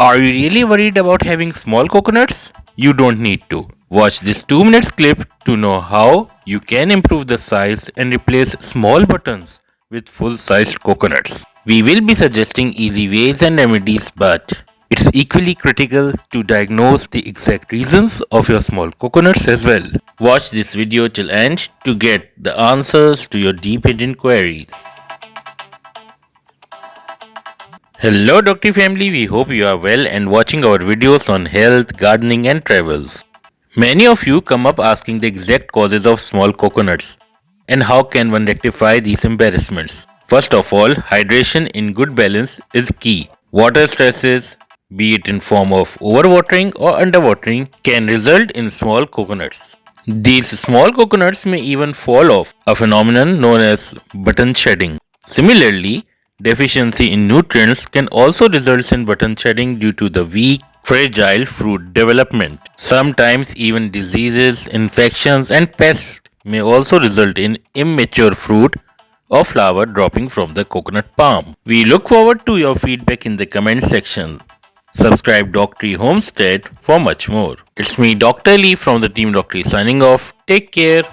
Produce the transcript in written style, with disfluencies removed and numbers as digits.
Are you really worried about having small coconuts? You don't need to. Watch this 2 minutes clip to know how you can improve the size and replace small buttons with full sized coconuts. We will be suggesting easy ways and remedies, but it's equally critical to diagnose the exact reasons of your small coconuts as well. Watch this video till end to get the answers to your deep hidden queries. Hello Doctor family, we hope you are well and watching our videos on health, gardening and travels. Many of you come up asking the exact causes of small coconuts and how can one rectify these embarrassments. First of all, hydration in good balance is key. Water stresses, be it in form of overwatering or underwatering, can result in small coconuts. These small coconuts may even fall off, a phenomenon known as button shedding. Similarly, deficiency in nutrients can also result in button shedding due to the weak, fragile fruit development. Sometimes even diseases, infections and pests may also result in immature fruit or flower dropping from the coconut palm. We look forward to your feedback in the comment section. Subscribe Dr. Homestead for much more. It's me Dr. Lee from the team Dr. signing off. Take care.